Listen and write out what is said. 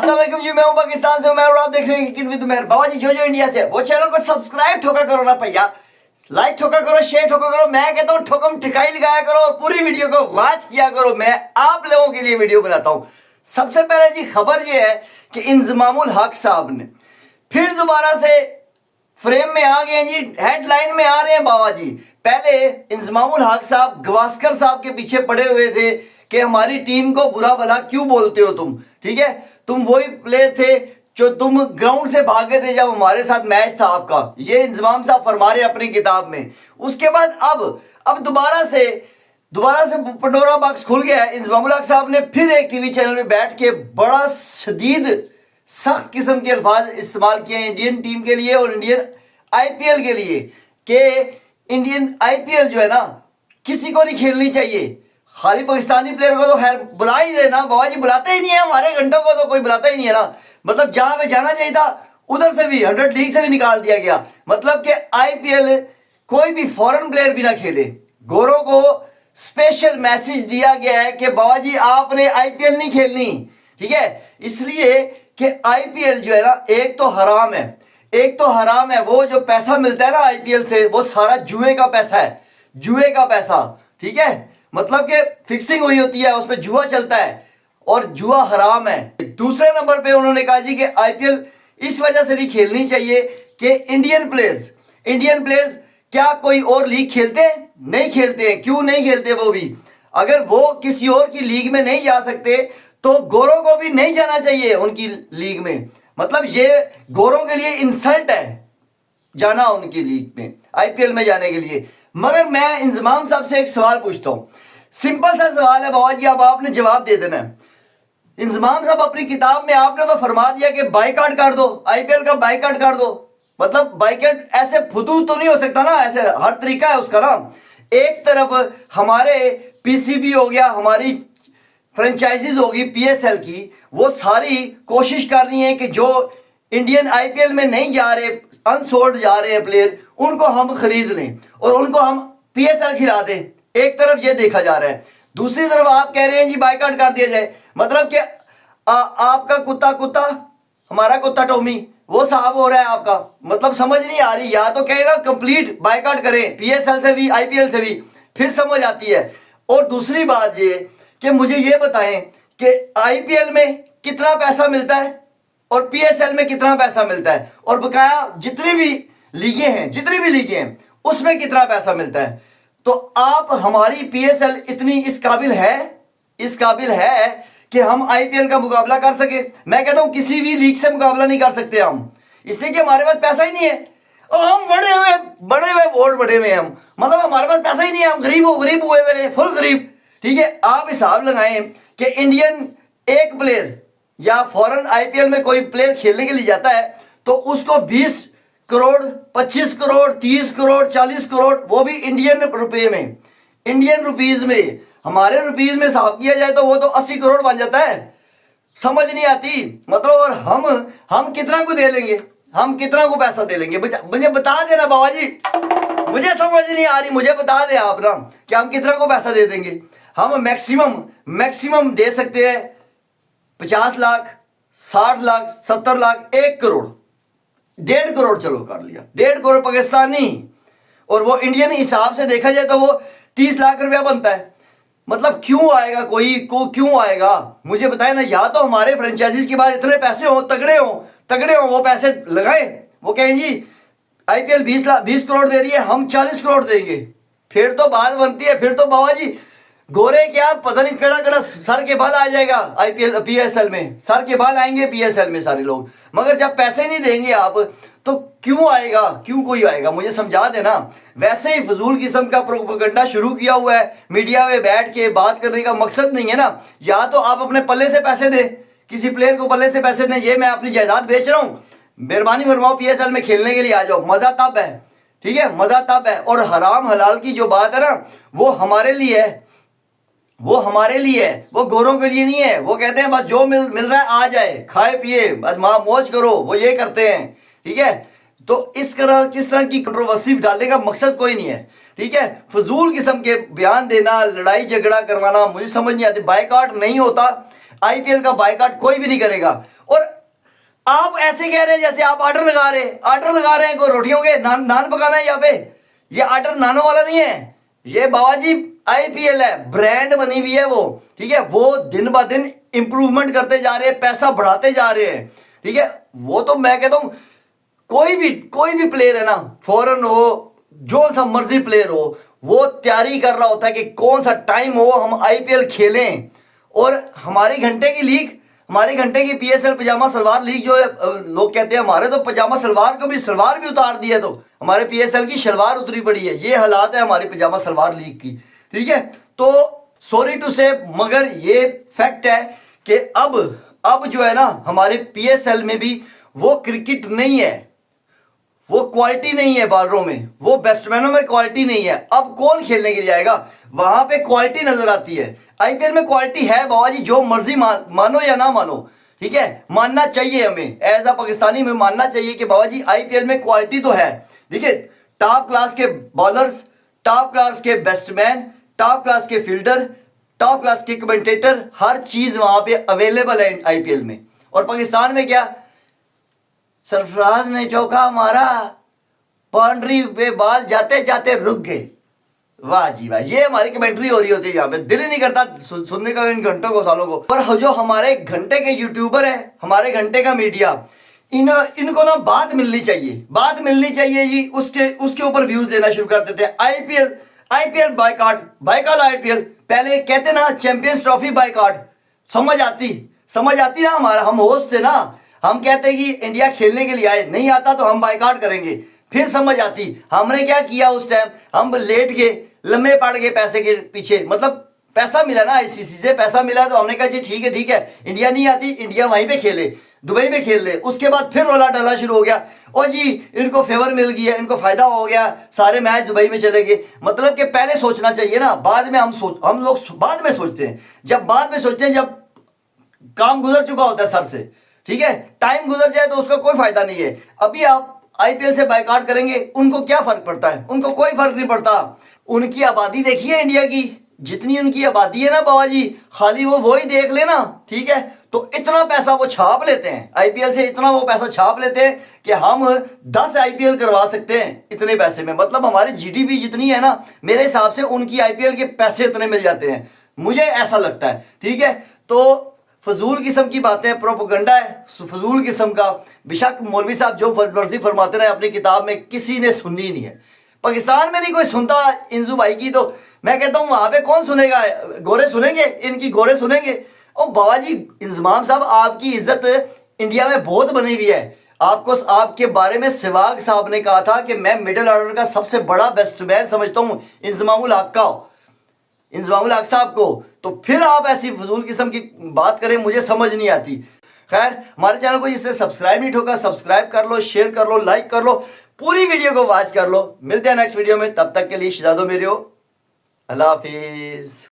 अस्सलाम वालेकुम जी, मैं हूं पाकिस्तान से। मैं और आप देख रहे हैं क्रिकेट विद उमर। बाबा जी जो इंडिया से, वो चैनल को सब्सक्राइब ठोका करो ना भैया, लाइक ठोका करो, शेयर ठोका करो। मैं कहता हूं ठोकम ठिकाई लगाया करो और पूरी वीडियो को वॉच किया करो। मैं आप लोगों के लिए वीडियो बनाता हूं। सबसे पहले जी खबर ये है कि इंजमामुल हक साहब ने फिर दोबारा से फ्रेम में आ गए जी, हेडलाइन में आ रहे हैं बाबा जी। पहले इंजमामुल हक साहब गवास्कर साहब के पीछे पड़े हुए थे कि हमारी टीम को बुरा भला क्यों बोलते हो तुम, ठीक है। तुम वही प्लेयर थे जो तुम ग्राउंड से भागे थे जब हमारे साथ मैच था आपका। ये इंजमाम साहब फरमा रहे अपनी किताब में। उसके बाद अब दोबारा से पंडोरा बॉक्स खुल गया है। इंजमामुल हक साहब ने फिर एक टीवी चैनल में बैठ के बड़ा शदीद सख्त किस्म के अल्फाज इस्तेमाल किए इंडियन टीम के लिए और इंडियन आईपीएल के लिए कि इंडियन आईपीएल जो है ना किसी को नहीं खेलनी चाहिए। खाली पाकिस्तानी प्लेयर को तो खैर बुला ही रहे ना बाबा जी, बुलाते ही नहीं है। हमारे घंटों को तो कोई बुलाता ही नहीं है ना। मतलब जहां पे जाना चाहिए था उधर से भी 100 लीग से भी निकाल दिया गया। मतलब कि आईपीएल कोई भी फॉरेन प्लेयर भी ना खेले। गोरों को स्पेशल मैसेज दिया गया है कि बाबा जी आपने आईपीएल नहीं खेलनी, ठीक है। इसलिए कि आईपीएल जो है ना एक तो हराम है, वो जो पैसा मिलता है ना आईपीएल से वो सारा जुए का पैसा है, जुए का पैसा, ठीक है। मतलब कि फिक्सिंग हुई होती है, उसमें जुआ चलता है और जुआ हराम है। दूसरे नंबर पे उन्होंने कहा जी कि आईपीएल इस वजह से नहीं खेलनी चाहिए कि इंडियन प्लेयर्स क्या कोई और लीग खेलते हैं? नहीं खेलते हैं। क्यों नहीं खेलते? वो भी अगर वो किसी और की लीग में नहीं जा सकते तो गोरों को भी नहीं जाना चाहिए उनकी लीग में। मतलब ये गोरों के लिए इंसल्ट है जाना उनकी लीग में, आईपीएल में जाने के लिए। मगर मैं इंजमाम साहब से एक सवाल पूछता हूं, सिंपल सा सवाल है बाबा जी, अब आपने जवाब दे देना है। इंजमाम साहब अपनी किताब में आपने तो फरमा दिया कि बाइकआउट कर दो, आईपीएल का बाइकआउट कर दो। मतलब बाइकआउट ऐसे फुदू तो नहीं हो सकता ना, ऐसे हर तरीका है उसका ना। एक तरफ हमारे पीसीबी हो गया, हमारी फ्रेंचाइजीज होगी पीएसएल की, वो सारी कोशिश कर रही है कि जो इंडियन आईपीएल में नहीं जा रहे, अनसोल्ड जा रहे हैं प्लेयर, उनको हम खरीद लें और उनको हम पीएसएल खिला दें। एक तरफ ये देखा जा रहा है। दूसरी तरफ आप कह रहे हैं जी बाइकआउट कर दिया जाए। मतलब कि आपका कुत्ता हमारा कुत्ता टॉमी वो साहब हो रहा है आपका। मतलब समझ नहीं आ रही। या तो कह रहा कंप्लीट बाइकआउट करें पीएसएल से भी आईपीएल से भी, फिर समझ आती है। और दूसरी बात ये कि मुझे ये बताएं कि आईपीएल में कितना पैसा मिलता है और पीएसएल में कितना पैसा मिलता है, और बकाया जितनी भी लीगें हैं उसमें कितना पैसा मिलता है। तो आप हमारी पीएसएल इतनी इस काबिल है कि हम आईपीएल का मुकाबला कर सके? मैं कहता हूं किसी भी लीग से मुकाबला नहीं कर सकते हम, इसलिए कि हमारे पास पैसा ही नहीं है और हम बड़े हुए हम। मतलब हमारे पास पैसा ही नहीं है, हम गरीब हुए मेरे फुल गरीब, ठीक है। आप हिसाब लगाएं कि इंडियन एक प्लेयर या फॉरेन आईपीएल में कोई प्लेयर खेलने के लिए जाता है तो उसको 20 करोड़ 25 करोड़ 30 करोड़ 40 करोड़, वो भी इंडियन रुपीज में। हमारे रुपीज में हिसाब किया जाए तो वो तो 80 करोड़ बन जाता है। समझ नहीं आती। मतलब और हम कितना को दे लेंगे, हम कितना को पैसा दे लेंगे? मुझे बता देना बाबा जी, मुझे समझ नहीं आ रही। मुझे बता दे आप ना कि हम कितना को पैसा दे देंगे। हम मैक्सिमम दे सकते हैं 50 लाख 60 लाख 70 लाख 1 करोड़ 1.5 करोड़, चलो कर लिया 1.5 करोड़ पाकिस्तानी, और वो इंडियन हिसाब से देखा जाए तो वो 30 लाख रुपया बनता है। मतलब क्यों आएगा क्यों आएगा? मुझे बताए ना। या तो हमारे फ्रेंचाइजीज के पास इतने पैसे हो, तगड़े हो, वो पैसे लगाए, वो कहें जी आईपीएल 20 करोड़ दे रही है, हम 40 करोड़ देंगे। फिर तो बात बनती है। फिर तो बाबा जी गोरे क्या पता नहीं कड़ा सर के बाल आ जाएगा आईपीएल पीएसएल में, सर के बाल आएंगे पीएसएल में सारे लोग। मगर जब पैसे नहीं देंगे आप तो क्यों कोई आएगा? मुझे समझा देना। वैसे ही फजूल किस्म का प्रोपेगेंडा शुरू किया हुआ है, मीडिया में बैठ के बात करने का मकसद नहीं है ना। या तो आप अपने पल्ले से पैसे दें, किसी प्लेयर को पल्ले से पैसे दें, ये मैं अपनी जायदाद बेच रहा हूं, मेहरबानी फरमाओ पीएसएल में खेलने के लिए आ जाओ। मजा तब है, ठीक है, मजा तब है। और हराम हलाल की जो बात है ना वो हमारे लिए है, वो गोरों के लिए नहीं है। वो कहते हैं बस जो मिल रहा है आ जाए, खाए पिए, बस मौज करो, वो ये करते हैं, ठीक है। तो किस तरह की कंट्रोवर्सी डालने का मकसद कोई नहीं है, ठीक है। फजूल किस्म के बयान देना, लड़ाई झगड़ा करवाना मुझे समझ नहीं आती। बाइकआउट नहीं होता, आईपीएल का बायकॉट कोई भी नहीं करेगा। और आप ऐसे कह रहे हैं जैसे आप ऑर्डर लगा रहे हैं कोई रोटियों के नान पकाना है यहाँ पे। ये ऑर्डर नानों वाला नहीं है, ये बाबा जी आईपीएल है, ब्रांड बनी हुई है वो, ठीक है। वो दिन ब दिन इंप्रूवमेंट करते जा रहे हैं, पैसा बढ़ाते जा रहे हैं, ठीक है। वो तो मैं कहता हूं कोई भी प्लेयर है ना, फॉरेन हो, जो सा मर्जी प्लेयर हो, वो तैयारी कर रहा होता है कि कौन सा टाइम हो हम आईपीएल खेलें। और हमारी घंटे की लीग, हमारी घंटे की पीएसएल पजामा सलवार लीग जो है, लोग कहते हैं हमारे तो पजामा सलवार को भी सलवार भी उतार दी है, तो हमारे पीएसएल की शलवार उतरी पड़ी है। ये हालात है हमारी पजामा सलवार लीग की, ठीक है। तो सॉरी टू से, मगर ये फैक्ट है कि अब जो है ना हमारे पीएसएल में भी वो क्रिकेट नहीं है, वो क्वालिटी नहीं है बॉलरों में, वो बैट्समैनों में क्वालिटी नहीं है। अब कौन खेलने के लिए आएगा, वहां पे क्वालिटी नजर आती है। आईपीएल में क्वालिटी है बाबा जी, जो मर्जी मानो या ना मानो, ठीक है, मानना चाहिए हमें एज अ पाकिस्तानी में, मानना चाहिए कि बाबा जी आईपीएल में क्वालिटी तो है। देखिए टॉप क्लास के बॉलर्स, टॉप क्लास के बैट्समैन, टॉप क्लास के फील्डर, टॉप क्लास के कमेंटेटर, हर चीज वहां पे अवेलेबल है आईपीएल में। और पाकिस्तान में क्या, सरफराज ने चौका मारा, बाउंड्री पे बॉल जाते जाते रुक गए, वाह जी वाह। ये हमारी कमेंट्री हो रही होती है यहाँ पे, दिल ही नहीं करता सुनने का इन घंटों को, सालों को। पर जो हमारे घंटे के यूट्यूबर है, हमारे घंटे का मीडिया, इनको ना बात मिलनी चाहिए जी, उसके ऊपर व्यूज देना शुरू कर देते हैं। आईपीएल बायकॉट आईपीएल, पहले कहते ना चैंपियंस ट्रॉफी बायकॉट, समझ आती ना, हमारा हम होस्ट थे ना, हम कहते कि इंडिया खेलने के लिए आए, नहीं आता तो हम बायकॉट करेंगे, फिर समझ आती। हमने क्या किया उस टाइम, हम लेट गए, लम्बे पड़ गए पैसे के पीछे, मतलब पैसा मिला ना आईसीसी से, पैसा मिला तो हमने कहा जी ठीक है, इंडिया नहीं आती, इंडिया वहीं पे खेले, दुबई में खेल ले। उसके बाद फिर रोला डाला शुरू हो गया, और जी इनको फेवर मिल गया, इनको फायदा हो गया, सारे मैच दुबई में चले गए। मतलब कि पहले सोचना चाहिए ना, बाद में हम लोग बाद में सोचते हैं, जब काम गुजर चुका होता है सर से, ठीक है, टाइम गुजर जाए तो उसका कोई फायदा नहीं है। अभी आप आईपीएल से बायकॉट करेंगे, उनको क्या फर्क पड़ता है, उनको कोई फर्क नहीं पड़ता। उनकी आबादी देखिए इंडिया की, जितनी उनकी आबादी है ना बाबा जी, खाली वो ही देख लेना, ठीक है। तो इतना पैसा वो छाप लेते हैं आईपीएल से, इतना वो पैसा छाप लेते हैं कि हम 10 आईपीएल करवा सकते हैं इतने पैसे में। मतलब हमारी जीडीपी जितनी है ना, मेरे हिसाब से उनकी आईपीएल के पैसे इतने मिल जाते हैं, मुझे ऐसा लगता है, ठीक है। तो फजूल किस्म की बातें, प्रोपेगेंडा है फजूल किस्म का। बेशक मौलवी साहब जो मर्जी फरमाते रहे अपनी किताब में, किसी ने सुननी नहीं है। पाकिस्तान में नहीं कोई सुनता इंजू भाई की, तो मैं कहता हूं वहां पे कौन सुनेगा, गोरे सुनेंगे, इनकी गोरे सुनेंगे। और बाबा जी इंजमाम साहब, आपकी इज्जत इंडिया में बहुत बनी हुई है। आपके बारे में सहवाग साहब ने कहा था कि मैं मिडिल ऑर्डर का सबसे बड़ा बैट्समैन समझता हूं इंजमामुल हक साहब को। तो फिर आप ऐसी फजूल किस्म की बात करें, मुझे समझ नहीं आती। खैर, हमारे चैनल को जिससे सब्सक्राइब नहीं ठोका, सब्सक्राइब कर लो, शेयर कर लो, लाइक कर लो, पूरी वीडियो को वॉच कर लो। मिलते हैं नेक्स्ट वीडियो में, तब तक के लिए इजाज़त दो मेरे हो, अल्लाह हाफिज।